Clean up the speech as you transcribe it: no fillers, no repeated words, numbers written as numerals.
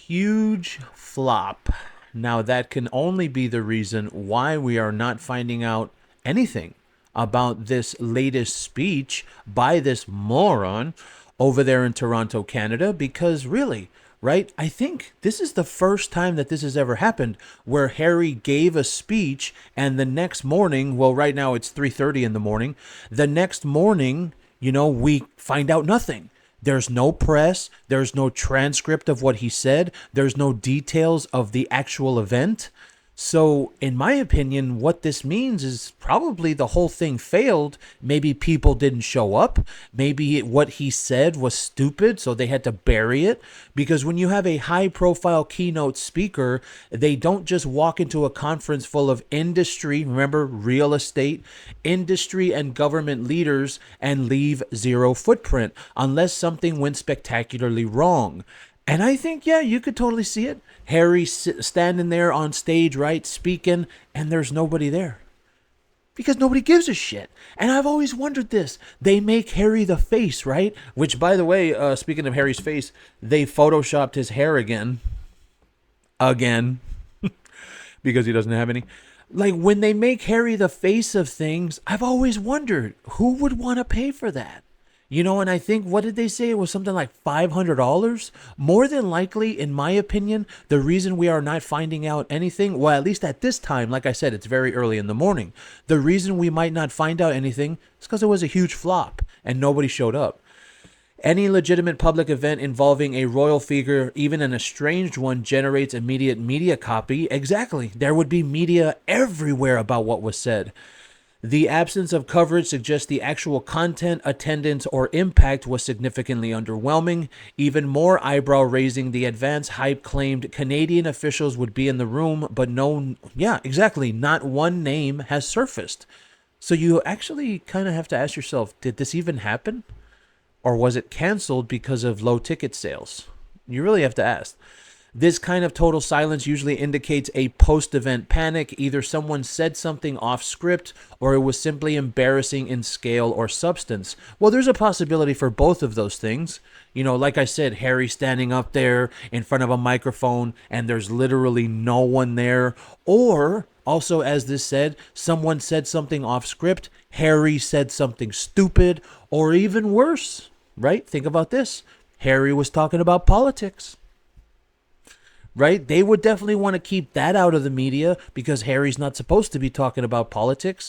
huge flop. Now, that can only be the reason why we are not finding out anything about this latest speech by this moron over there in Toronto, Canada, because really, right? I think this is the first time that this has ever happened where Harry gave a speech and the next morning, well right now it's 3:30 in the morning, the next morning, we find out nothing. There's no press, there's no transcript of what he said, there's no details of the actual event. So, in my opinion, what this means is probably the whole thing failed. Maybe people didn't show up. Maybe what he said was stupid, so they had to bury it. Because when you have a high profile keynote speaker, they don't just walk into a conference full of industry, remember, real estate, industry, and government leaders and leave zero footprint unless something went spectacularly wrong. And I think, yeah, you could totally see it. Harry standing there on stage, right, speaking, and there's nobody there. Because nobody gives a shit. And I've always wondered this. They make Harry the face, right? Which, by the way, speaking of Harry's face, they photoshopped his hair again. Again. Because he doesn't have any. Like, when they make Harry the face of things, I've always wondered, who would want to pay for that? And I think, what did they say? It was something like $500? More than likely, in my opinion, the reason we are not finding out anything, well, at least at this time, like I said, it's very early in the morning. The reason we might not find out anything is because it was a huge flop and nobody showed up. Any legitimate public event involving a royal figure, even an estranged one, generates immediate media copy. Exactly. There would be media everywhere about what was said. The absence of coverage suggests the actual content, attendance, or impact was significantly underwhelming. Even more eyebrow-raising, the advance hype claimed Canadian officials would be in the room, but not one name has surfaced. So you actually kind of have to ask yourself, did this even happen? Or was it canceled because of low ticket sales? You really have to ask. This kind of total silence usually indicates a post-event panic. Either someone said something off script or it was simply embarrassing in scale or substance. Well, there's a possibility for both of those things. Like I said, Harry standing up there in front of a microphone and there's literally no one there. Or, also as this said, someone said something off script, Harry said something stupid, or even worse, right? Think about this. Harry was talking about politics. Right? They would definitely want to keep that out of the media because Harry's not supposed to be talking about politics.